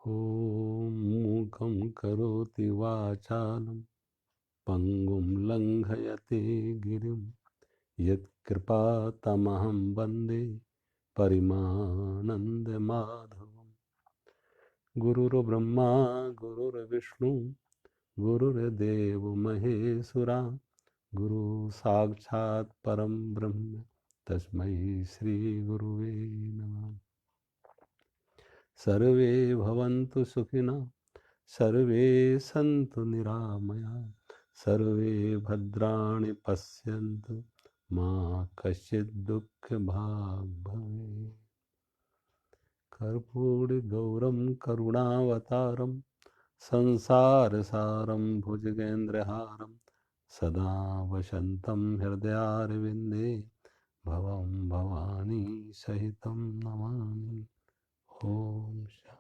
ॐ मूकं करोति वाचालं पङ्गुं लङ्घयते गिरिं यत्कृपातमहं वन्दे परिमानन्दमाधवम्। गुरुर्ब्रह्मा गुरुर्विष्णु गुरुर्देवो महेश्वरा गुरु साक्षात् परं ब्रह्म तस्मै श्री गुरुवे नमः। सर्वे भवन्तु सुखिनः सर्वे सन्तु निरामया सर्वे भद्राणि पश्यन्तु मा कश्चित् दुःखभाग् भवेत्। कर्पूरगौरं करुणावतारं संसारसारं भुजगेन्द्रहारं सदा वसन्तं हृदयारविन्दे भवं भवानी सहितं नमामि। ओम शांति।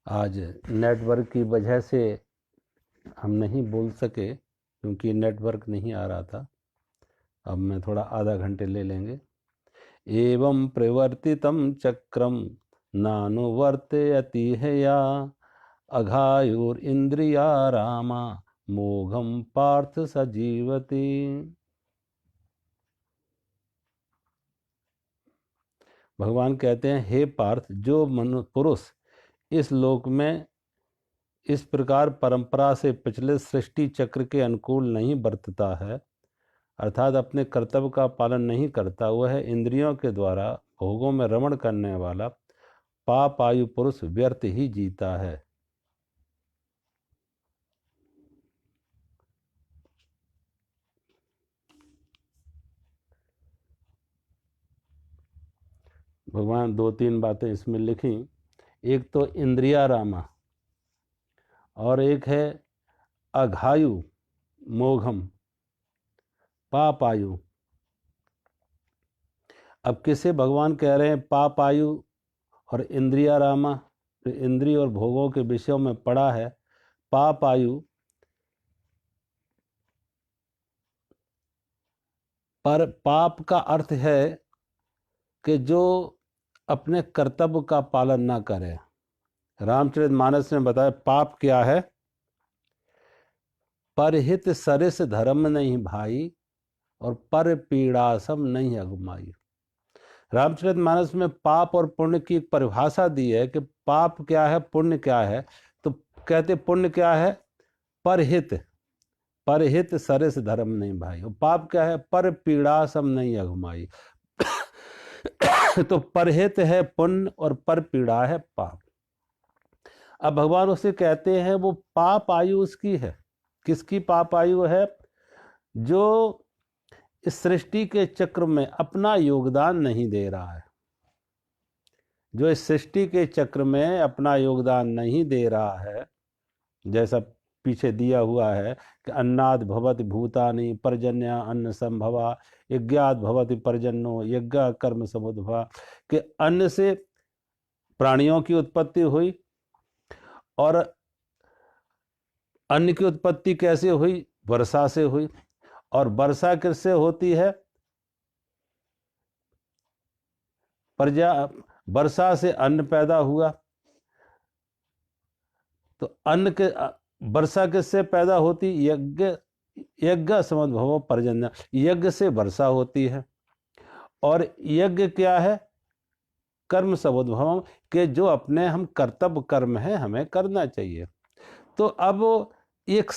आज नेटवर्क की वजह से हम नहीं बोल सके क्योंकि नेटवर्क नहीं आ रहा था। अब मैं थोड़ा आधा घंटे ले लेंगे। एवं प्रवर्तितं चक्रम नानुवर्तयति हया अघायुरिन्द्रिया रामा मोघम पार्थ सजीवति। भगवान कहते हैं, हे पार्थ, जो मनुष्य पुरुष इस लोक में इस प्रकार परंपरा से पिछले सृष्टि चक्र के अनुकूल नहीं बरतता है, अर्थात अपने कर्तव्य का पालन नहीं करता, वह इंद्रियों के द्वारा भोगों में रमण करने वाला पाप आयु पुरुष व्यर्थ ही जीता है। भगवान दो तीन बातें इसमें लिखी। एक तो इंद्रिया रामा और एक है अघायु मोघम पाप आयु। अब किसे भगवान कह रहे हैं पाप आयु और इंद्रिया रामा? तो इंद्रिय और भोगों के विषयों में पड़ा है। पाप आयु पर पाप का अर्थ है कि जो अपने कर्तव्य का पालन ना करे। रामचरितमानस में बताया पाप क्या है? परहित सरिस धर्म नहीं भाई और पर पीड़ा सम नहीं अगमाई। रामचरितमानस में पाप और पुण्य की परिभाषा दी है कि पाप क्या है, पुण्य क्या है। तो कहते पुण्य क्या है? परहित, परहित सरिस धर्म नहीं भाई। और पाप क्या है? पर पीड़ा सम नहीं अगमाई। तो परहित है पुण्य और पर पीड़ा है पाप। अब भगवान उसे कहते हैं वो पाप आयु उसकी है। किसकी पाप आयु है? जो इस सृष्टि के चक्र में अपना योगदान नहीं दे रहा है, जो इस सृष्टि के चक्र में अपना योगदान नहीं दे रहा है। जैसा पीछे दिया हुआ है कि अन्नाद भवति भूतानि पर्जन्य अन्न संभवा यज्ञात भवति पर्जन्यो यज्ञ कर्म समुद्भवा, कि अन्न से प्राणियों की उत्पत्ति हुई। और अन्न की उत्पत्ति कैसे हुई? वर्षा से हुई। और वर्षा किससे होती है? वर्षा से अन्न पैदा हुआ। तो अन्न के वर्षा किससे पैदा होती? यज्ञ, यज्ञ समुद्भव पर्जन्य, यज्ञ से वर्षा होती है। और यज्ञ क्या है? कर्म समुद्भव, के जो अपने हम कर्तव्य कर्म है हमें करना चाहिए। तो अब एक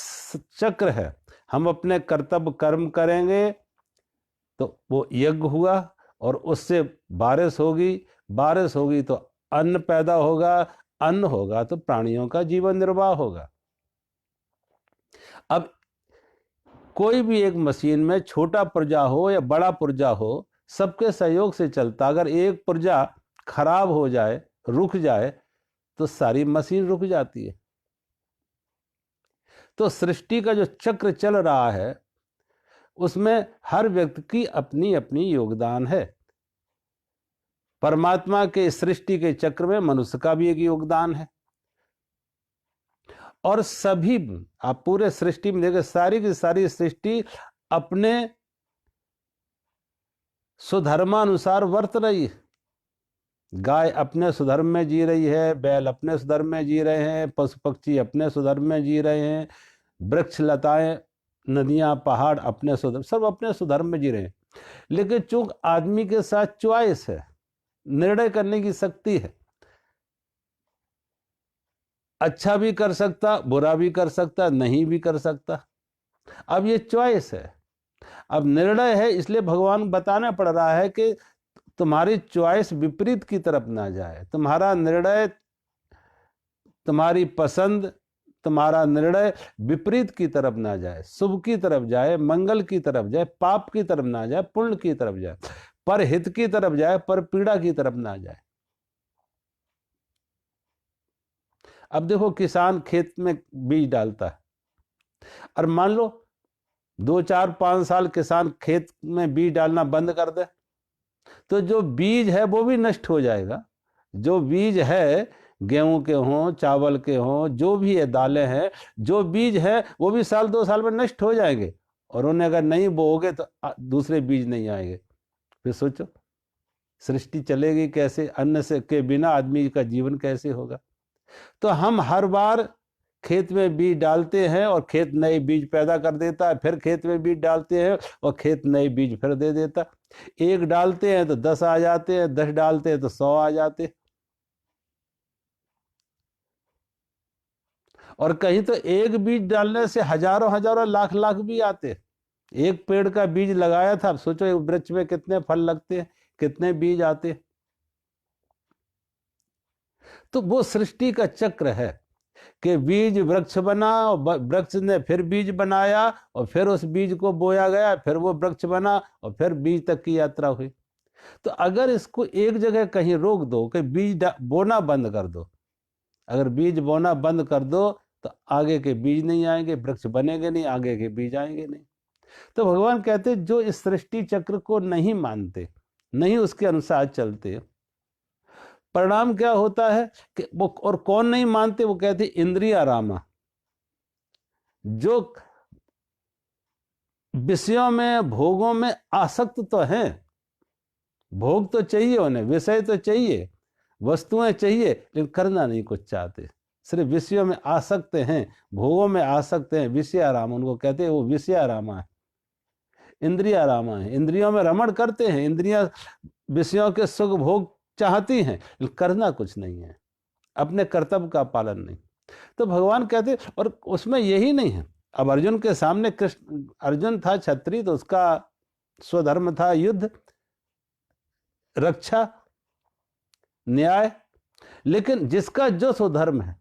चक्र है, हम अपने कर्तव्य कर्म करेंगे तो वो यज्ञ हुआ और उससे बारिश होगी, बारिश होगी तो अन्न पैदा होगा, अन्न होगा तो प्राणियों का जीवन निर्वाह होगा। अब कोई भी एक मशीन में छोटा पुर्जा हो या बड़ा पुर्जा हो, सबके सहयोग से चलता। अगर एक पुर्जा खराब हो जाए, रुक जाए, तो सारी मशीन रुक जाती है। तो सृष्टि का जो चक्र चल रहा है उसमें हर व्यक्ति की अपनी अपनी योगदान है। परमात्मा के सृष्टि के चक्र में मनुष्य का भी एक योगदान है। और सभी, आप पूरे सृष्टि में देखिए, सारी की सारी सृष्टि अपने सुधर्मानुसार वर्त रही है। गाय अपने सुधर्म में जी रही है, बैल अपने सुधर्म में जी रहे हैं, पशु पक्षी अपने सुधर्म में जी रहे हैं, वृक्ष लताएं नदियां पहाड़ अपने सुधर्म, सब अपने सुधर्म में जी रहे हैं। लेकिन चूंकि आदमी के साथ चॉइस है, निर्णय करने की शक्ति है, अच्छा भी कर सकता, बुरा भी कर सकता, नहीं भी कर सकता। अब ये चॉइस है, अब निर्णय है, इसलिए भगवान बताना पड़ रहा है कि तुम्हारी चॉइस विपरीत की तरफ ना जाए, तुम्हारा निर्णय, तुम्हारी पसंद, तुम्हारा निर्णय विपरीत की तरफ ना जाए, शुभ की तरफ जाए, मंगल की तरफ जाए, पाप की तरफ ना जाए, पुण्य की तरफ जाए, पर हित की तरफ जाए, पर पीड़ा की तरफ ना जाए। अब देखो, किसान खेत में बीज डालता है, और मान लो 2 4 5 साल किसान खेत में बीज डालना बंद कर दे, तो जो बीज है वो भी नष्ट हो जाएगा। जो बीज है, गेहूं के हों, चावल के हों, जो भी है, दालें हैं, जो बीज है वो भी 1 2 साल में नष्ट हो जाएंगे, और उन्हें अगर नहीं बोओगे तो दूसरे बीज नहीं आएंगे। फिर सोचो सृष्टि चलेगी कैसे? अन्न से के बिना आदमी का जीवन कैसे होगा? तो हम हर बार खेत में बीज डालते हैं और खेत नए बीज पैदा कर देता है, फिर खेत में बीज डालते हैं और खेत नए बीज फिर दे देता। एक डालते हैं तो 10 आ जाते हैं, 10 डालते हैं तो 100 आ जाते हैं। और कहीं तो एक बीज डालने से हजारों हजारों लाख लाख भी आते। एक पेड़ का बीज लगाया था, अब सोचो वृक्ष में कितने फल लगते हैं, कितने बीज आते। तो वो सृष्टि का चक्र है कि बीज वृक्ष बना, वृक्ष ने फिर बीज बनाया, और फिर उस बीज को बोया गया, फिर वो वृक्ष बना, और फिर बीज तक की यात्रा हुई। तो अगर इसको एक जगह कहीं रोक दो कि बीज बोना बंद कर दो, अगर बीज बोना बंद कर दो तो आगे के बीज नहीं आएंगे, वृक्ष बनेंगे नहीं, आगे के बीज आएंगे नहीं। तो भगवान कहते जो इस सृष्टि चक्र को नहीं मानते, नहीं उसके अनुसार चलते, परिणाम क्या होता है कि वो, और कौन नहीं मानते, वो कहते इंद्रिया रामा, जो विषयों में, भोगों में आसक्त तो हैं, भोग तो चाहिए उन्हें, विषय तो चाहिए, वस्तुएं चाहिए, लेकिन करना नहीं कुछ चाहते, सिर्फ विषयों में आसक्त हैं, भोगों में आसक्त हैं। विषयाराम उनको कहते हैं, वो विषयारामा है, इंद्रियारामा है, इंद्रियों में रमण करते हैं, इंद्रियां विषयों के सुख भोग चाहती हैं, लेकिन करना कुछ नहीं है, अपने कर्तव्य का पालन नहीं। तो भगवान कहते, और उसमें यही नहीं है। अब अर्जुन के सामने कृष्ण, अर्जुन था क्षत्रिय, तो उसका स्वधर्म था युद्ध, रक्षा, न्याय। लेकिन जिसका जो स्वधर्म है,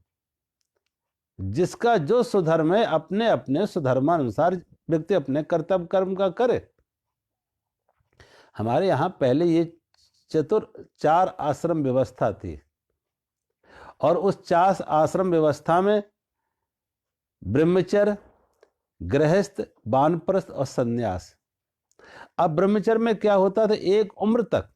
जिसका जो स्वधर्म है, अपने अपने स्वधर्मानुसार व्यक्ति अपने कर्तव्य कर्म का करे। हमारे यहाँ पहले ये 4 आश्रम व्यवस्था थी, और उस 4 आश्रम व्यवस्था में ब्रह्मचर्य, गृहस्थ, वानप्रस्थ और सन्यास। अब ब्रह्मचर्य में क्या होता था, एक उम्र तक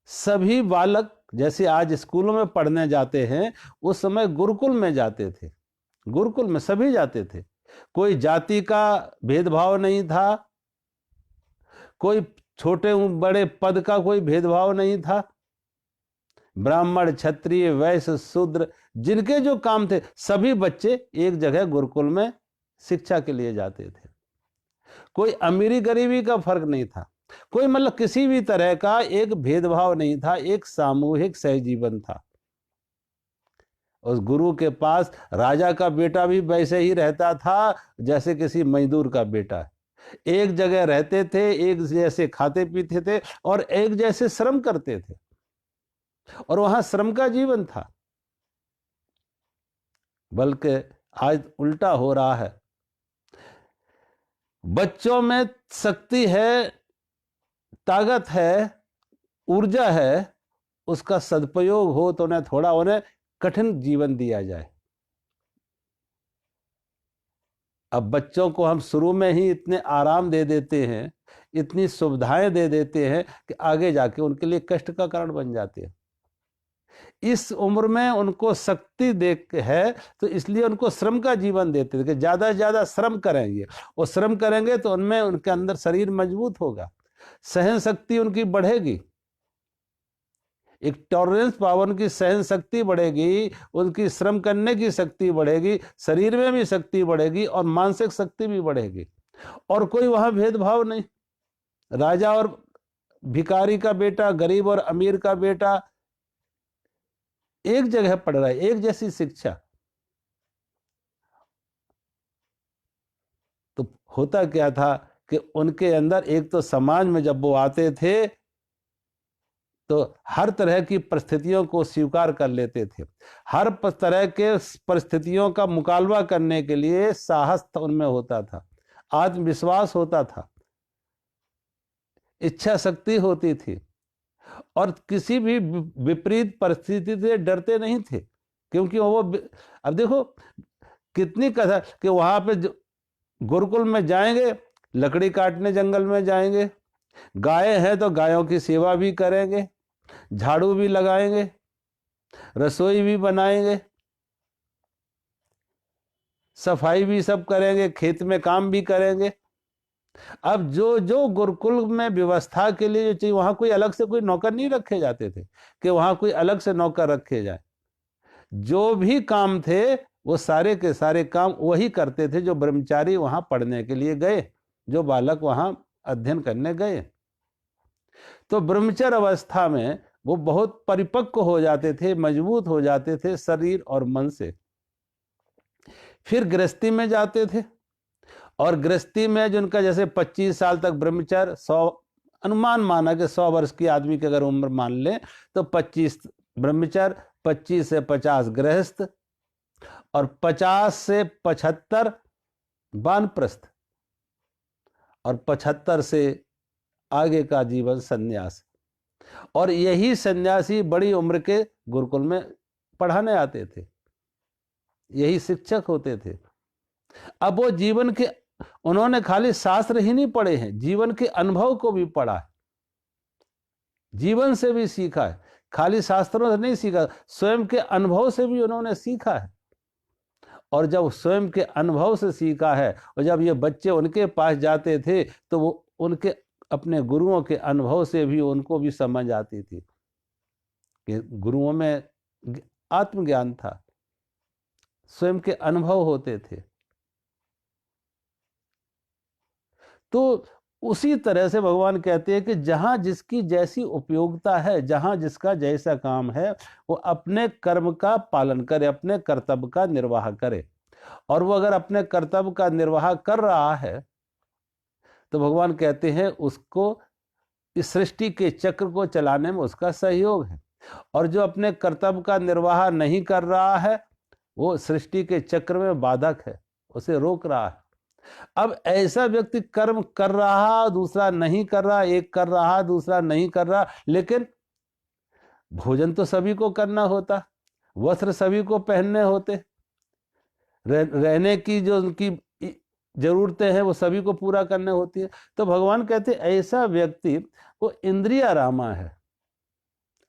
सभी बालक, जैसे आज स्कूलों में पढ़ने जाते हैं, उस समय गुरुकुल में जाते थे, गुरुकुल में सभी जाते थे, कोई जाति का भेदभाव नहीं था, कोई छोटे बड़े पद का कोई भेदभाव नहीं था, ब्राह्मण, क्षत्रिय, वैश्य, शूद्र, जिनके जो काम थे, सभी बच्चे एक जगह गुरुकुल में शिक्षा के लिए जाते थे। कोई अमीरी गरीबी का फर्क नहीं था, कोई मतलब किसी भी तरह का एक भेदभाव नहीं था, एक सामूहिक सहजीवन था। उस गुरु के पास राजा का बेटा भी वैसे ही रहता था जैसे किसी मजदूर का बेटा है। एक जगह रहते थे, एक जैसे खाते पीते थे, और एक जैसे श्रम करते थे, और वहां श्रम का जीवन था। बल्कि आज उल्टा हो रहा है, बच्चों में शक्ति है, ताकत है, ऊर्जा है, उसका सदुपयोग हो तो उन्हें कठिन जीवन दिया जाए। अब बच्चों को हम शुरू में ही इतने आराम दे देते हैं, इतनी सुविधाएं दे देते हैं कि आगे जाके उनके लिए कष्ट का कारण बन जाते हैं। इस उम्र में उनको शक्ति देख है तो इसलिए उनको श्रम का जीवन देते थे कि ज्यादा से ज्यादा श्रम करेंगे, और श्रम करेंगे तो उनमें उनके अंदर शरीर मजबूत होगा, सहन शक्ति उनकी बढ़ेगी, एक टॉलरेंस पावर, उनकी सहन शक्ति बढ़ेगी, उनकी श्रम करने की शक्ति बढ़ेगी, शरीर में भी शक्ति बढ़ेगी और मानसिक शक्ति भी बढ़ेगी। और कोई वहां भेदभाव नहीं, राजा और भिखारी का बेटा, गरीब और अमीर का बेटा एक जगह पढ़ रहा है, एक जैसी शिक्षा। तो होता क्या था कि उनके अंदर एक तो समाज में जब वो आते थे तो हर तरह की परिस्थितियों को स्वीकार कर लेते थे, हर तरह के परिस्थितियों का मुकाबला करने के लिए साहस उनमें होता था, आत्मविश्वास होता था, इच्छा शक्ति होती थी, और किसी भी विपरीत परिस्थिति से डरते नहीं थे। क्योंकि वो अब देखो कितनी कथा कि वहां पे गुरुकुल में जाएंगे, लकड़ी काटने जंगल में जाएंगे, गाय है तो गायों की सेवा भी करेंगे, झाड़ू भी लगाएंगे, रसोई भी बनाएंगे, सफाई भी सब करेंगे, खेत में काम भी करेंगे। अब जो जो गुरुकुल में व्यवस्था के लिए जो चाहिए, वहां कोई अलग से कोई नौकर नहीं रखे जाते थे कि वहां कोई अलग से नौकर रखे जाए। जो भी काम थे वो सारे के सारे काम वही करते थे जो ब्रह्मचारी वहां पढ़ने के लिए गए, जो बालक वहां अध्ययन करने गए। तो ब्रह्मचर्य अवस्था में वो बहुत परिपक्व हो जाते थे, मजबूत हो जाते थे शरीर और मन से। फिर गृहस्थी में जाते थे, और गृहस्थी में जिनका जैसे 25 साल तक ब्रह्मचर्य, 100 अनुमान माना कि 100 वर्ष की आदमी की अगर उम्र मान ले तो 25 ब्रह्मचर्य, 25 से 50 गृहस्थ, और 50 से 75 वानप्रस्थ, और 75 से आगे का जीवन सन्यास। और यही सन्यासी बड़ी उम्र के गुरुकुल में पढ़ाने आते थे, यही शिक्षक होते थे। अब वो जीवन के, उन्होंने खाली शास्त्र ही नहीं पढ़े हैं, जीवन के अनुभव को भी पढ़ा है, जीवन से भी सीखा है, खाली शास्त्रों से नहीं सीखा, स्वयं के अनुभव से भी उन्होंने सीखा है। और जब स्वयं के अनुभव से सीखा है, और जब ये बच्चे उनके पास जाते थे तो वो उनके अपने गुरुओं के अनुभव से भी उनको भी समझ आती थी कि गुरुओं में आत्मज्ञान था, स्वयं के अनुभव होते थे। तो उसी तरह से भगवान कहते हैं कि जहां जिसकी जैसी उपयोगिता है, जहां जिसका जैसा काम है, वो अपने कर्म का पालन करे, अपने कर्तव्य का निर्वाह करे। और वो अगर अपने कर्तव्य का निर्वाह कर रहा है तो भगवान कहते हैं उसको इस सृष्टि के चक्र को चलाने में उसका सहयोग है। और जो अपने कर्तव्य का निर्वाह नहीं कर रहा है वो सृष्टि के चक्र में बाधक है, उसे रोक रहा है। अब ऐसा व्यक्ति कर्म कर रहा, दूसरा नहीं कर रहा, एक कर रहा, दूसरा नहीं कर रहा, लेकिन भोजन तो सभी को करना होता, वस्त्र सभी को पहनने होते, रहने की जो उनकी जरूरतें हैं वो सभी को पूरा करने होती है। तो भगवान कहते ऐसा व्यक्ति वो इंद्रिया रामा है,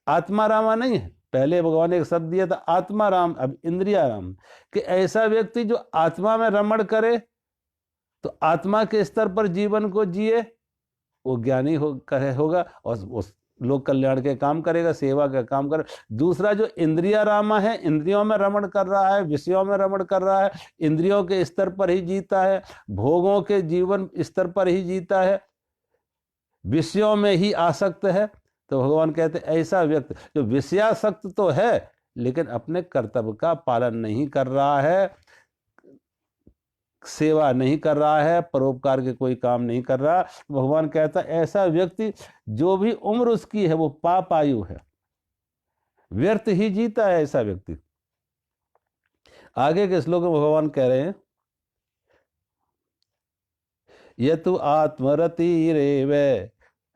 आत्मा रामा नहीं है। पहले भगवान ने एक शब्द दिया था आत्मा राम, अब इंद्रिया राम, कि ऐसा व्यक्ति जो आत्मा में रमण करे, तो आत्मा के स्तर पर जीवन को जिए, वो ज्ञानी होगा और उस लोक कल्याण के काम करेगा, सेवा का काम करे। दूसरा जो इंद्रिया रामा है, इंद्रियों में रमण कर रहा है, विषयों में रमण कर रहा है, इंद्रियों के स्तर पर ही जीता है, भोगों के जीवन स्तर पर ही जीता है, विषयों में ही आसक्त है। तो भगवान कहते ऐसा व्यक्ति जो विषयासक्त तो है लेकिन अपने कर्तव्य का पालन नहीं कर रहा है, सेवा नहीं कर रहा है, परोपकार के कोई काम नहीं कर रहा, भगवान कहता ऐसा व्यक्ति जो भी उम्र उसकी है वो पाप आयु है, व्यर्थ ही जीता है ऐसा व्यक्ति। आगे के श्लोक में भगवान कह रहे हैं यतु आत्मरतिरेव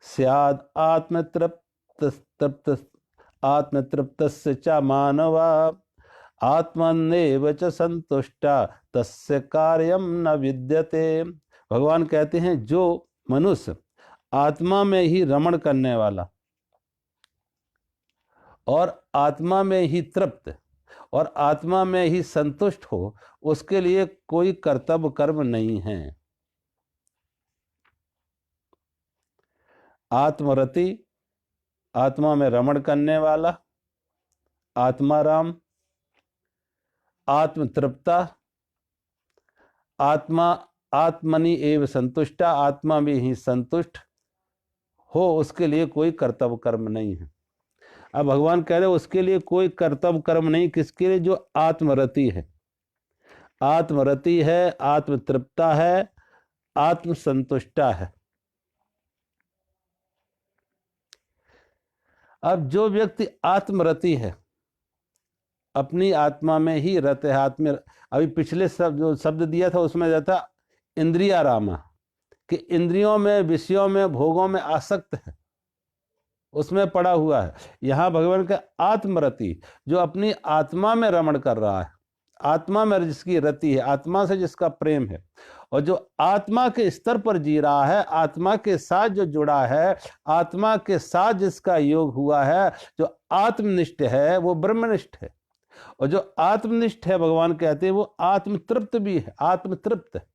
स्याद आत्मतृप्तस्य च मानवा आत्मन्नेव च संतुष्टा तस्य कार्यम न विद्यते। भगवान कहते हैं जो मनुष्य आत्मा में ही रमण करने वाला और आत्मा में ही तृप्त और आत्मा में ही संतुष्ट हो, उसके लिए कोई कर्तव्य कर्म नहीं है। आत्मरति, आत्मा में रमण करने वाला, आत्माराम, आत्मतृप्ता, आत्मनि एव संतुष्टा, आत्मा में ही संतुष्ट हो, उसके लिए कोई कर्तव्य कर्म नहीं है। अब भगवान कह रहे उसके लिए कोई कर्तव्य कर्म नहीं, किसके लिए? जो आत्मरति है, आत्मरति है, आत्मतृप्ता है, आत्मसंतुष्टा है। अब जो व्यक्ति आत्मरति है, अपनी आत्मा में ही रत है, हाथ में, अभी पिछले जो शब्द दिया था उसमें रहता इंद्रियारामा, कि इंद्रियों में, विषयों में, भोगों में आसक्त है, उसमें पड़ा हुआ है। यहां भगवान का आत्मरति, जो अपनी आत्मा में रमण कर रहा है, आत्मा में जिसकी रति है, आत्मा से जिसका प्रेम है, और जो आत्मा के स्तर पर जी रहा है, आत्मा के साथ जो जुड़ा है, आत्मा के साथ जिसका योग हुआ है, जो आत्मनिष्ठ है वो ब्रह्मनिष्ठ है। और जो आत्मनिष्ठ है, भगवान कहते हैं वो आत्मतृप्त भी है, आत्मतृप्त है।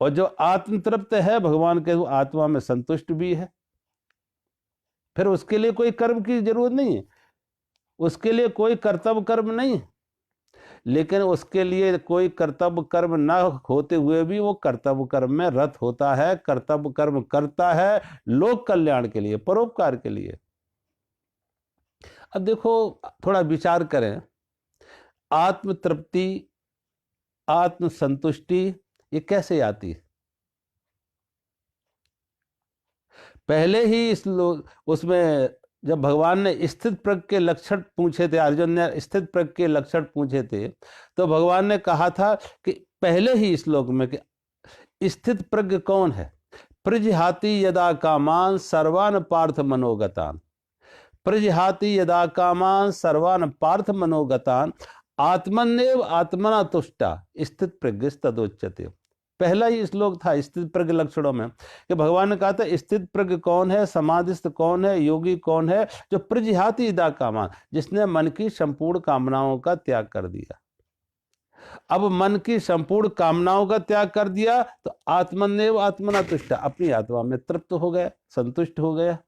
और जो आत्मतृप्त है, भगवान कहते वो आत्मा में संतुष्ट भी है। फिर उसके लिए कोई कर्म की जरूरत नहीं है, उसके लिए कोई कर्तव्य कर्म नहीं है। लेकिन उसके लिए कोई कर्तव्य कर्म न होते हुए भी वो कर्तव्य कर्म में रत होता है, कर्तव्य कर्म करता है लोक कल्याण के लिए, परोपकार के लिए। अब देखो, थोड़ा विचार करें, आत्मतृप्ति, आत्मसंतुष्टि ये कैसे आती है? पहले ही उसमें जब भगवान ने स्थित प्रज्ञ के लक्षण पूछे थे, अर्जुन ने स्थित प्रज्ञ के लक्षण पूछे थे, तो भगवान ने कहा था कि पहले ही श्लोक में कि स्थित प्रज्ञ कौन है? प्रजहाति यदा कामान सर्वान पार्थ मनोगतान, प्रजहाति यदा कामान सर्वान पार्थ मनोगतान, आत्मन्येव आत्मना तुष्टा स्थित प्रज्ञ तदोच्यते। पहला ही श्लोक था स्थित प्रज्ञ लक्षणों में, कि भगवान ने कहा था स्थित प्रज्ञ कौन है, समाधिस्थ कौन है, योगी कौन है? जो प्रजहाति यदा कामान, जिसने मन की संपूर्ण कामनाओं का त्याग कर दिया। अब मन की संपूर्ण कामनाओं का त्याग कर दिया तो आत्मन्येव आत्मना तुष्टा, अपनी आत्मा में तृप्त हो गया, संतुष्ट हो गया।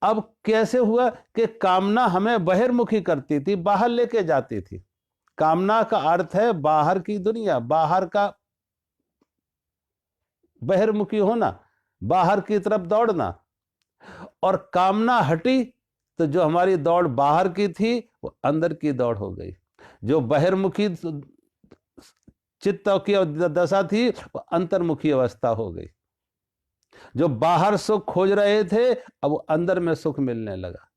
अब कैसे हुआ कि कामना हमें बहिर्मुखी करती थी, बाहर लेके जाती थी। कामना का अर्थ है बाहर की दुनिया, बाहर का बहिर्मुखी होना, बाहर की तरफ दौड़ना। और कामना हटी तो जो हमारी दौड़ बाहर की थी वो अंदर की दौड़ हो गई। जो बहिर्मुखी चित्त की दशा थी वो अंतर्मुखी अवस्था हो गई। जो बाहर सुख खोज रहे थे अब वो अंदर में सुख मिलने लगा।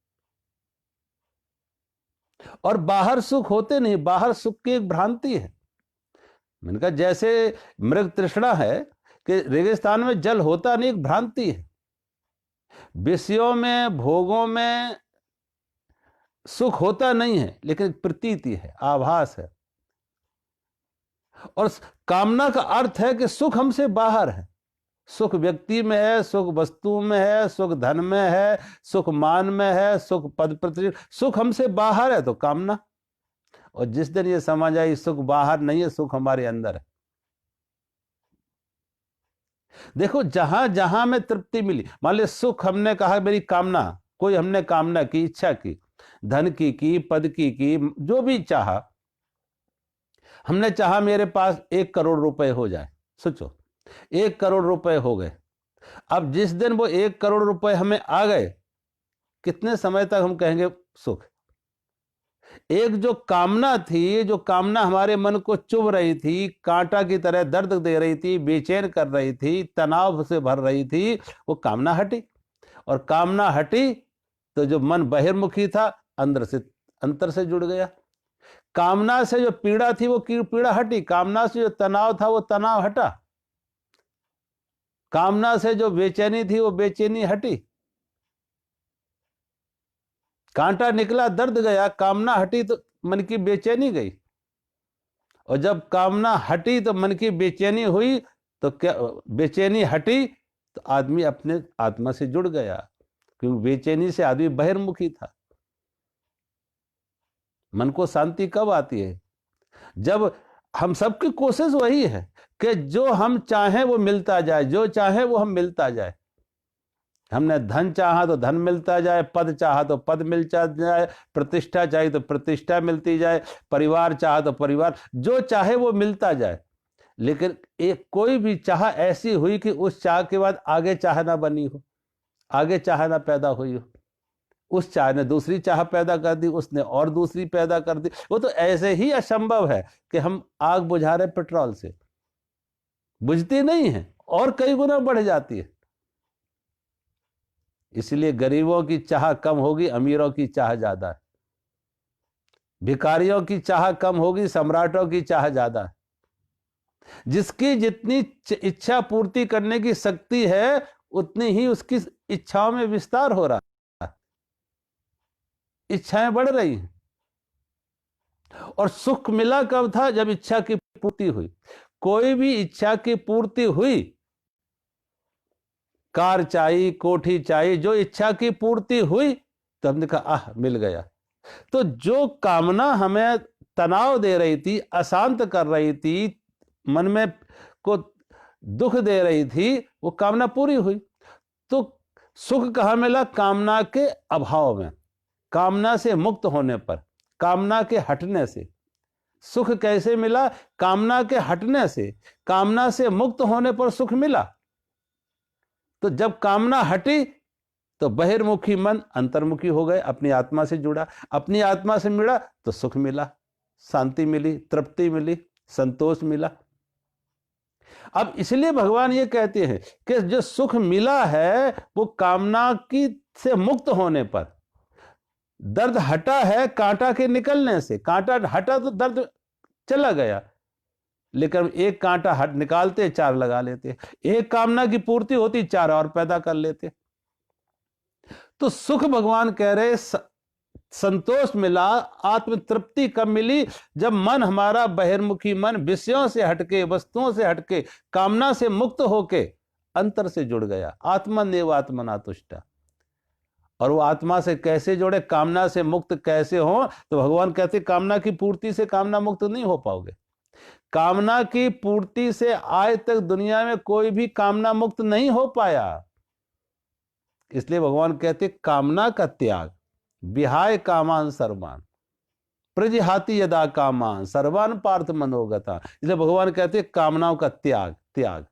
और बाहर सुख होते नहीं, बाहर सुख की एक भ्रांति है। मैंने कहा जैसे मृग तृष्णा है कि रेगिस्तान में जल होता नहीं, एक भ्रांति है। विषयों में, भोगों में सुख होता नहीं है, लेकिन प्रतीति है, आभास है। और कामना का अर्थ है कि सुख हमसे बाहर है। सुख व्यक्ति में है, सुख वस्तु में है, सुख धन में है, सुख मान में है, सुख पद प्रतिष्ठा, सुख हमसे बाहर है तो कामना। और जिस दिन ये समझ आई सुख बाहर नहीं है, सुख हमारे अंदर है। देखो जहां जहां में तृप्ति मिली, मान लो सुख हमने कहा मेरी कामना, कोई हमने कामना की, इच्छा की, धन की, पद की, जो भी चाहा, हमने चाहा मेरे पास 1 करोड़ रुपए हो जाए। सोचो 1 करोड़ रुपए हो गए। अब जिस दिन वो 1 करोड़ रुपए हमें आ गए, कितने समय तक हम कहेंगे सुख? एक जो कामना थी, जो कामना हमारे मन को चुभ रही थी, कांटा की तरह दर्द दे रही थी, बेचैन कर रही थी, तनाव से भर रही थी, वो कामना हटी। और कामना हटी तो जो मन बहिर्मुखी था अंतर से जुड़ गया। कामना से जो पीड़ा थी वो पीड़ा हटी, कामना से जो तनाव था वो तनाव हटा, कामना से जो बेचैनी थी वो बेचैनी हटी। कांटा निकला, दर्द गया, कामना हटी तो मन की बेचैनी गई। और जब कामना हटी तो मन की बेचैनी हुई, तो क्या बेचैनी हटी तो आदमी अपने आत्मा से जुड़ गया, क्योंकि बेचैनी से आदमी बहिर्मुखी था। मन को शांति कब आती है? जब हम सबकी कोशिश वही है कि जो हम चाहें वो मिलता जाए, जो चाहे वो हम मिलता जाए। हमने धन चाहा तो धन मिलता जाए, पद चाहा तो पद मिलता जाए, प्रतिष्ठा चाहिए तो प्रतिष्ठा मिलती जाए, परिवार चाहा तो परिवार, जो चाहे वो मिलता जाए। लेकिन एक कोई भी चाह ऐसी हुई कि उस चाह के बाद आगे चाह ना बनी हो, आगे चाह ना पैदा हुई हो। उस चाह ने दूसरी चाह पैदा कर दी, उसने और दूसरी पैदा कर दी। वो तो ऐसे ही असंभव है कि हम आग बुझा रहे पेट्रोल से, बुझती नहीं है और कई गुना बढ़ जाती है। इसलिए गरीबों की चाह कम होगी, अमीरों की चाह ज्यादा है। भिखारियों की चाह कम होगी, सम्राटों की चाह ज्यादा है। जिसकी जितनी इच्छा पूर्ति करने की शक्ति है, उतनी ही उसकी इच्छाओं में विस्तार हो रहा है, इच्छाएं बढ़ रही हैं। और सुख मिला कब था? जब इच्छा की पूर्ति हुई। कोई भी इच्छा की पूर्ति हुई, कार चाहिए, कोठी चाहिए, जो इच्छा की पूर्ति हुई तो हमने कहा आह मिल गया। तो जो कामना हमें तनाव दे रही थी, अशांत कर रही थी, मन में को दुख दे रही थी, वो कामना पूरी हुई। तो सुख कहाँ मिला? कामना के अभाव में, कामना से मुक्त होने पर, कामना के हटने से। सुख कैसे मिला? कामना के हटने से, कामना से मुक्त होने पर सुख मिला। तो जब कामना हटी तो बहिर्मुखी मन अंतर्मुखी हो गए, अपनी आत्मा से जुड़ा, अपनी आत्मा से मिला तो सुख मिला, शांति मिली, तृप्ति मिली, संतोष मिला। अब इसलिए भगवान ये कहते हैं कि जो सुख मिला है वो कामना की से मुक्त होने पर, दर्द हटा है कांटा के निकलने से। कांटा हटा तो दर्द चला गया, लेकिन एक कांटा हट निकालते चार लगा लेते, एक कामना की पूर्ति होती चार और पैदा कर लेते। तो सुख भगवान कह रहे संतोष मिला, आत्म तृप्ति कब मिली? जब मन हमारा बहिर्मुखी मन विषयों से हटके, वस्तुओं से हटके, कामना से मुक्त होके अंतर से जुड़ गया। आत्मनेव आत्मना तुष्टा। और वो आत्मा से कैसे जुड़े, कामना से मुक्त कैसे हो? तो भगवान कहते कामना की पूर्ति से कामना मुक्त नहीं हो पाओगे। कामना की पूर्ति से आज तक दुनिया में कोई भी कामना मुक्त नहीं हो पाया। इसलिए भगवान कहते कामना का त्याग, विहाय कामान सर्वान प्रजिहाति यदा कामान सर्वान पार्थ मनोगता। इसलिए भगवान कहते कामनाओं का त्याग। त्याग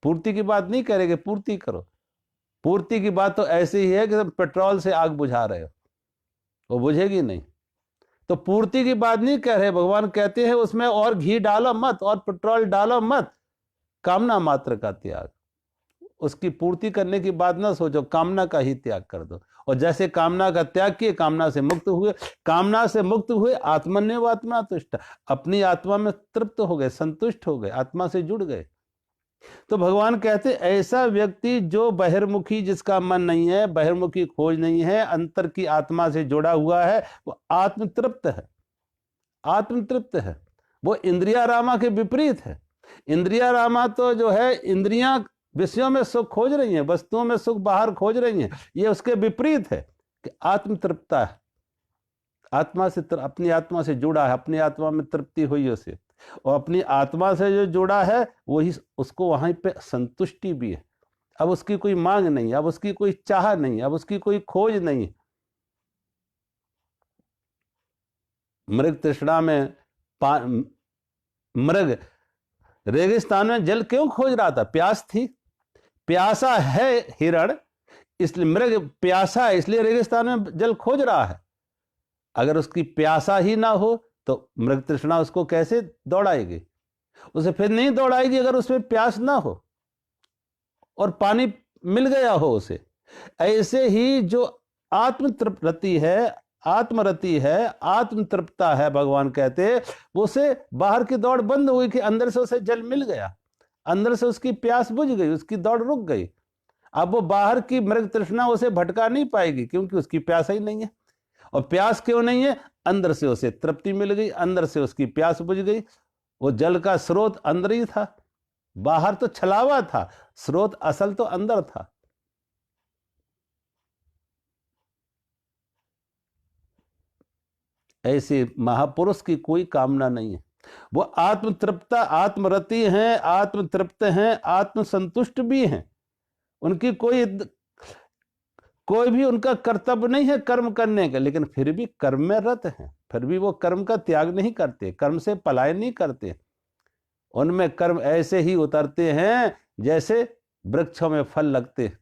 पूर्ति की बात नहीं करेंगे, पूर्ति करो। पूर्ति की बात तो ऐसी ही है कि पेट्रोल से आग बुझा रहे हो, वो बुझेगी नहीं। तो पूर्ति की बात नहीं कह रहे, भगवान कहते हैं उसमें और घी डालो मत और पेट्रोल डालो मत, कामना मात्र का त्याग। उसकी पूर्ति करने की बात ना सोचो, कामना का ही त्याग कर दो। और जैसे कामना का त्याग किए, कामना से मुक्त हुए, कामना से मुक्त हुए, आत्मन्यव आत्मा तुष्ट, अपनी आत्मा में तृप्त हो गए, संतुष्ट हो गए, आत्मा से जुड़ गए। तो भगवान कहते ऐसा व्यक्ति जो बहिर्मुखी, जिसका मन नहीं है, बहिर्मुखी खोज नहीं है, अंतर की आत्मा से जुड़ा हुआ है, वो आत्मतृप्त है। आत्मतृप्त है। वो इंद्रियारामा के विपरीत है। इंद्रियारामा तो जो है, इंद्रियां विषयों में सुख खोज रही हैं, वस्तुओं में सुख बाहर खोज रही हैं। ये उसके विपरीत है कि आत्मतृप्ता है, आत्मा से अपनी आत्मा से जुड़ा है, अपनी आत्मा में तृप्ति हुई उसे, और अपनी आत्मा से जो जुड़ा है वही उसको वहां पे संतुष्टि भी है। अब उसकी कोई मांग नहीं, अब उसकी कोई चाह नहीं, अब उसकी कोई खोज नहीं। मृग तृष्णा में मृग रेगिस्तान में जल क्यों खोज रहा था? प्यास थी, प्यासा है हिरण, इसलिए मृग प्यासा है, इसलिए रेगिस्तान में जल खोज रहा है। अगर उसकी प्यासा ही ना हो तो मृग तृष्णा उसको कैसे दौड़ाएगी? उसे फिर नहीं दौड़ाएगी अगर उसमें प्यास ना हो और पानी मिल गया हो उसे। ऐसे ही जो आत्मतृप्ति है, आत्मरति है, आत्मतृप्ता है, भगवान कहते वो उसे बाहर की दौड़ बंद हुई कि अंदर से उसे जल मिल गया, अंदर से उसकी प्यास बुझ गई, उसकी दौड़ रुक गई। अब वो बाहर की मृग तृष्णा उसे भटका नहीं पाएगी, क्योंकि उसकी प्यास ही नहीं है। और प्यास क्यों नहीं है? अंदर से उसे तृप्ति मिल गई, अंदर से उसकी प्यास बुझ गई। वो जल का स्रोत अंदर ही था, बाहर तो छलावा था, स्रोत असल तो अंदर था। ऐसे महापुरुष की कोई कामना नहीं है। वो आत्मतृप्ता आत्मरति हैं, आत्मतृप्त हैं, आत्मसंतुष्ट भी हैं। उनकी कोई भी उनका कर्तव्य नहीं है कर्म करने का, लेकिन फिर भी कर्म में रत हैं, फिर भी वो कर्म का त्याग नहीं करते, कर्म से पलायन नहीं करते। उनमें कर्म ऐसे ही उतरते हैं जैसे वृक्षों में फल लगते,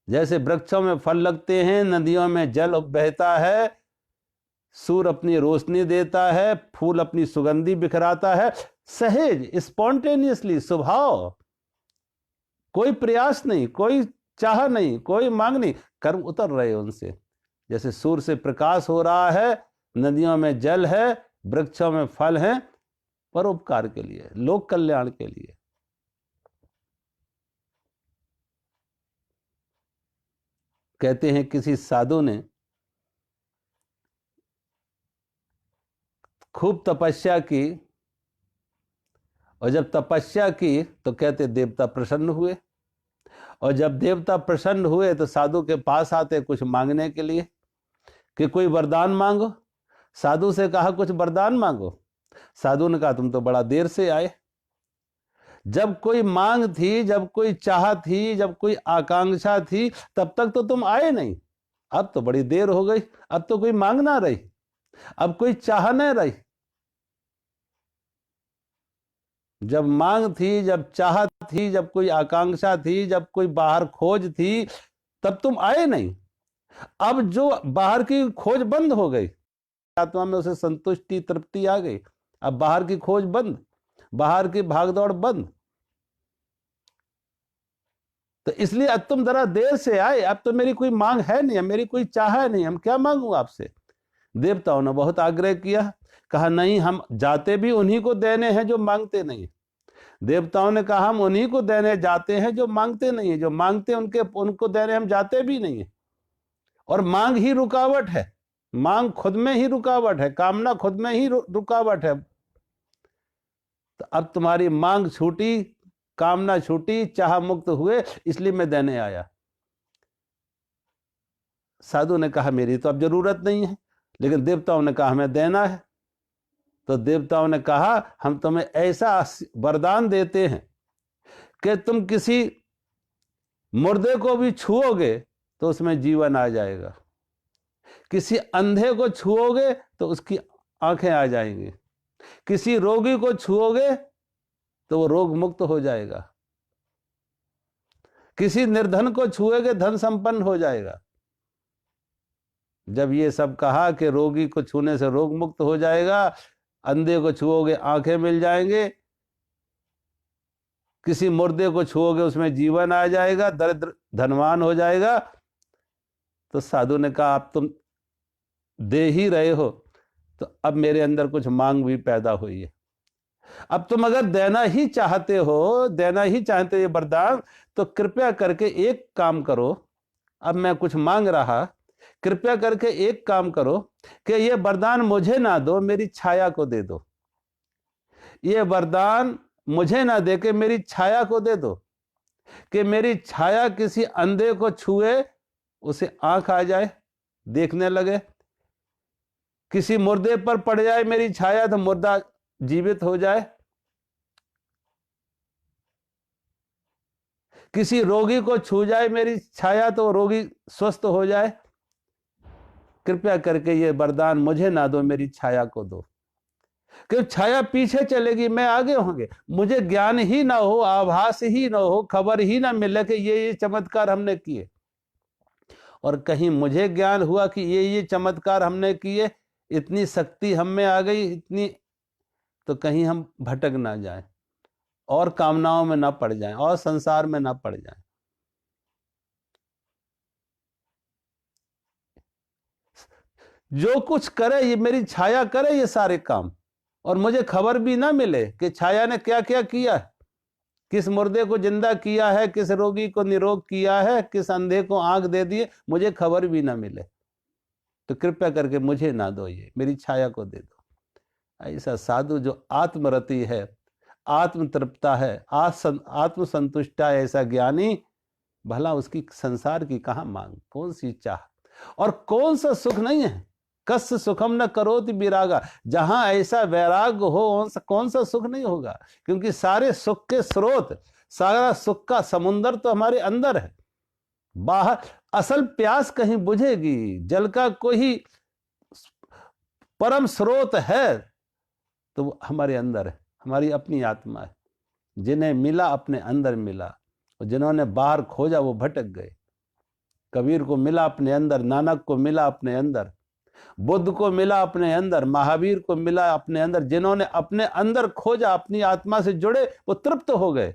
जैसे वृक्षों में फल लगते हैं, नदियों में जल बहता है, सूर्य अपनी रोशनी देता है, फूल अपनी सुगंधी बिखराता है, सहज स्पॉन्टेनियसली, स्वभाव, कोई प्रयास नहीं, कोई चाह नहीं, कोई मांग नहीं, कर्म उतर रहे उनसे। जैसे सूर्य से प्रकाश हो रहा है, नदियों में जल है, वृक्षों में फल हैं, परोपकार के लिए, लोक कल्याण के लिए। कहते हैं किसी साधु ने खूब तपस्या की, और जब तपस्या की तो कहते देवता प्रसन्न हुए, और जब देवता प्रसन्न हुए तो साधु के पास आते कुछ मांगने के लिए कि कोई वरदान मांगो। साधु से कहा कुछ वरदान मांगो। साधु ने कहा तुम तो बड़ा देर से आए। जब कोई मांग थी, जब कोई चाह थी, जब कोई आकांक्षा थी, तब तक तो तुम आए नहीं। अब तो बड़ी देर हो गई, अब तो कोई मांग ना रही, अब कोई चाह नहीं रही। जब मांग थी, जब चाह थी, जब कोई आकांक्षा थी, जब कोई बाहर खोज थी, तब तुम आए नहीं। अब जो बाहर की खोज बंद हो गई, आत्मा में उसे संतुष्टि तृप्ति आ गई, अब बाहर की खोज बंद, बाहर की भागदौड़ बंद। तो इसलिए अब तुम जरा देर से आए, अब तो मेरी कोई मांग है नहीं, मेरी कोई चाह है नहीं, हम क्या मांगू आपसे। देवताओं ने बहुत आग्रह किया, कहा नहीं, हम जाते भी उन्हीं को देने हैं जो मांगते नहीं। देवताओं ने कहा हम उन्हीं को देने जाते हैं जो मांगते नहीं है, जो मांगते उनके उनको देने हम जाते भी नहीं है। और मांग ही रुकावट है, मांग खुद में ही रुकावट है, कामना खुद में ही रुकावट है। तो अब तुम्हारी मांग छूटी, कामना छूटी, चाह मुक्त हुए, इसलिए मैं देने आया। साधु ने कहा मेरी तो अब जरूरत नहीं है, लेकिन देवताओं ने कहा हमें देना है। तो देवताओं ने कहा हम तुम्हें ऐसा वरदान देते हैं कि तुम किसी मुर्दे को भी छुओगे तो उसमें जीवन आ जाएगा, किसी अंधे को छुओगे तो उसकी आंखें आ जाएंगी, किसी रोगी को छुओगे तो वो रोग मुक्त हो जाएगा, किसी निर्धन को छुएगे धन संपन्न हो जाएगा। जब ये सब कहा कि रोगी को छूने से रोग मुक्त हो जाएगा, अंधे को छुओगे आंखें मिल जाएंगे, किसी मुर्दे को छुओगे उसमें जीवन आ जाएगा, दरिद्र धनवान हो जाएगा, तो साधु ने कहा आप तुम दे ही रहे हो, तो अब मेरे अंदर कुछ मांग भी पैदा हुई है। अब तुम अगर देना ही चाहते हो, देना ही चाहते हो ये वरदान, तो कृपया करके एक काम करो। अब मैं कुछ मांग रहा, कृपया करके एक काम करो कि ये वरदान मुझे ना दो, मेरी छाया को दे दो। ये वरदान मुझे ना दे के मेरी छाया को दे दो, कि मेरी छाया किसी अंधे को छुए उसे आंख आ जाए, देखने लगे, किसी मुर्दे पर पड़ जाए मेरी छाया तो मुर्दा जीवित हो जाए, किसी रोगी को छू जाए मेरी छाया तो रोगी स्वस्थ हो जाए। कृपया करके ये वरदान मुझे ना दो, मेरी छाया को दो, कि छाया पीछे चलेगी, मैं आगे होंगे, मुझे ज्ञान ही ना हो, आभास ही ना हो, खबर ही ना मिले कि ये चमत्कार हमने किए। और कहीं मुझे ज्ञान हुआ कि ये चमत्कार हमने किए, इतनी शक्ति हम में आ गई इतनी, तो कहीं हम भटक ना जाएं और कामनाओं में ना पड़ जाएं और संसार में ना पड़ जाएं। जो कुछ करे ये मेरी छाया करे ये सारे काम, और मुझे खबर भी ना मिले कि छाया ने क्या क्या किया है। किस मुर्दे को जिंदा किया है, किस रोगी को निरोग किया है, किस अंधे को आंख दे दिए, मुझे खबर भी ना मिले, तो कृपया करके मुझे ना दो, ये मेरी छाया को दे दो। ऐसा साधु जो आत्मरति है, आत्म तृप्ता है, आत्म संतुष्टा है, ऐसा ज्ञानी, भला उसकी संसार की कहां मांग, कौन सी चाह, और कौन सा सुख नहीं है। कस सुखम न करोति विरागा, जहां ऐसा वैराग हो कौन सा सुख नहीं होगा, क्योंकि सारे सुख के स्रोत, सारा सुख का समुंदर तो हमारे अंदर है। बाहर असल प्यास कहीं बुझेगी, जल का कोई परम स्रोत है तो वो हमारे अंदर है, हमारी अपनी आत्मा है। जिन्हें मिला अपने अंदर मिला, और जिन्होंने बाहर खोजा वो भटक गए। कबीर को मिला अपने अंदर, नानक को मिला अपने अंदर, बुद्ध को मिला अपने अंदर, महावीर को मिला अपने अंदर। जिन्होंने अपने अंदर खोजा, अपनी आत्मा से जुड़े, वो तृप्त हो गए।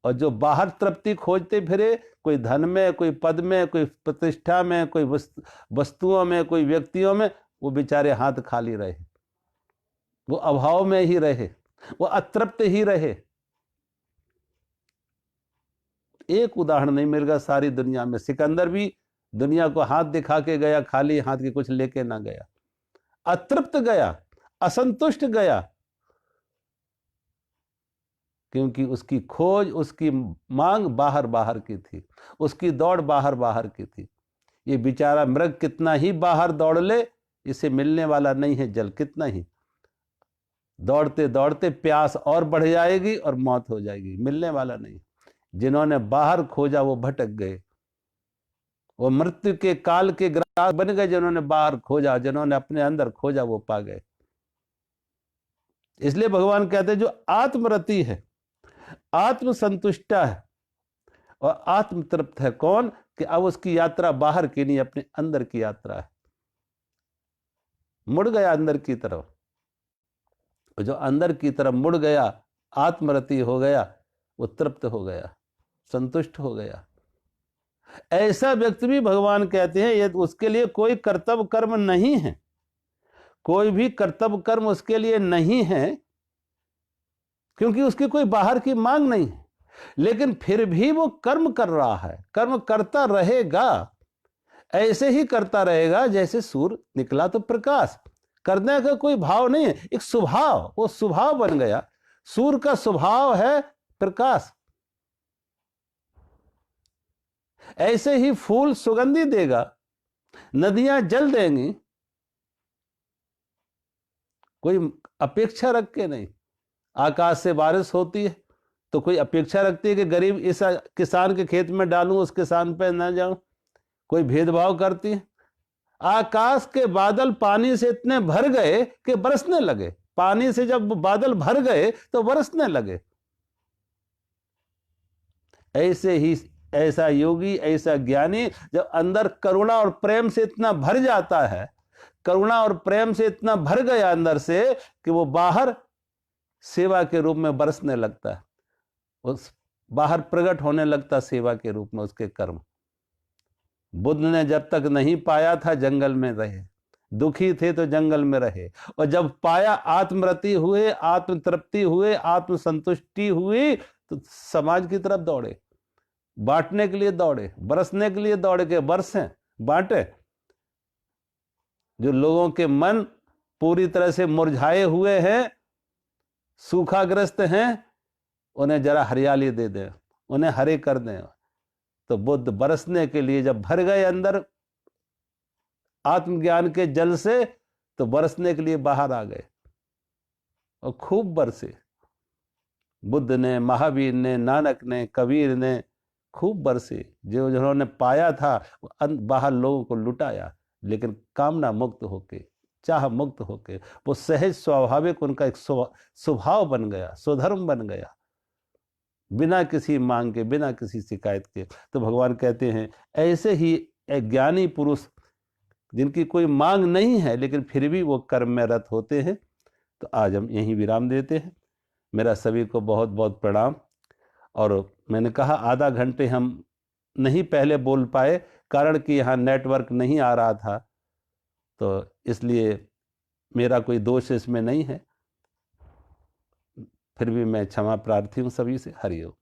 और जो बाहर तृप्ति खोजते फिरे, कोई धन में, कोई पद में, कोई प्रतिष्ठा में, कोई वस्तुओं में, कोई व्यक्तियों में, वो बेचारे हाथ खाली रहे, वो अभाव में ही रहे, वो अतृप्त ही रहे। एक उदाहरण नहीं मिलेगा सारी दुनिया में। सिकंदर भी दुनिया को हाथ दिखा के गया, खाली हाथ के कुछ लेके ना गया, अतृप्त गया, असंतुष्ट गया, क्योंकि उसकी खोज, उसकी मांग बाहर बाहर की थी, उसकी दौड़ बाहर बाहर की थी। ये बेचारा मृग कितना ही बाहर दौड़ ले, इसे मिलने वाला नहीं है जल, कितना ही दौड़ते दौड़ते प्यास और बढ़ जाएगी और मौत हो जाएगी, मिलने वाला नहीं। जिन्होंने बाहर खोजा वो भटक गए, वो मृत्यु के काल के ग्रास बन गए। जिन्होंने बाहर खोजा, जिन्होंने अपने अंदर खोजा, वो पा गए। इसलिए भगवान कहते हैं जो आत्मरति है, आत्म संतुष्टा है और आत्म तृप्त है, कौन, कि अब उसकी यात्रा बाहर की नहीं, अपने अंदर की यात्रा है। मुड़ गया अंदर की तरफ, जो अंदर की तरफ मुड़ गया, आत्मरति हो गया, वो तृप्त हो गया, संतुष्ट हो गया। ऐसा व्यक्ति भी भगवान कहते हैं ये उसके लिए कोई कर्तव्य कर्म नहीं है, कोई भी कर्तव्य कर्म उसके लिए नहीं है, क्योंकि उसकी कोई बाहर की मांग नहीं है। लेकिन फिर भी वो कर्म कर रहा है, कर्म करता रहेगा, ऐसे ही करता रहेगा जैसे सूर्य निकला तो प्रकाश। करने का कोई भाव नहीं है, एक स्वभाव, वो स्वभाव बन गया। सूर्य का स्वभाव है प्रकाश। ऐसे ही फूल सुगंधि देगा, नदियां जल देंगी, कोई अपेक्षा रख के नहीं। आकाश से बारिश होती है तो कोई अपेक्षा रखती है कि गरीब इस किसान के खेत में डालूं, उस किसान पे ना जाऊं, कोई भेदभाव करती है। आकाश के बादल पानी से इतने भर गए कि बरसने लगे, पानी से जब बादल भर गए तो बरसने लगे। ऐसे ही ऐसा योगी, ऐसा ज्ञानी जब अंदर करुणा और प्रेम से इतना भर जाता है, करुणा और प्रेम से इतना भर गया अंदर से कि वो बाहर सेवा के रूप में बरसने लगता है, उस बाहर प्रकट होने लगता सेवा के रूप में उसके कर्म। बुद्ध ने जब तक नहीं पाया था जंगल में रहे, दुखी थे तो जंगल में रहे, और जब पाया, आत्मरति हुए, आत्म तृप्ति हुए, आत्म संतुष्टि हुई, तो समाज की तरफ दौड़े, बांटने के लिए दौड़े, बरसने के लिए दौड़े के बरसें, बांटे। जो लोगों के मन पूरी तरह से मुरझाए हुए हैं, सूखाग्रस्त हैं, उन्हें जरा हरियाली दे दें, उन्हें हरे कर दें। तो बुद्ध बरसने के लिए जब भर गए अंदर आत्मज्ञान के जल से, तो बरसने के लिए बाहर आ गए और खूब बरसे। बुद्ध ने, महावीर ने, नानक ने, कबीर ने खूब बरसे। जो जिन्होंने पाया था बाहर लोगों को लुटाया, लेकिन कामना मुक्त होके, चाह मुक्त होके, वो सहज स्वाभाविक उनका एक स्वभाव बन गया, स्वधर्म बन गया, बिना किसी मांग के, बिना किसी शिकायत के। तो भगवान कहते हैं ऐसे ही एक ज्ञानी पुरुष जिनकी कोई मांग नहीं है लेकिन फिर भी वो कर्म में रत होते हैं। तो आज हम यहीं विराम देते हैं। मेरा सभी को बहुत बहुत प्रणाम। और मैंने कहा आधा घंटे हम नहीं पहले बोल पाए, कारण कि यहाँ नेटवर्क नहीं आ रहा था, तो इसलिए मेरा कोई दोष इसमें नहीं है। फिर भी मैं क्षमा प्रार्थी हूँ सभी से। हरिओम।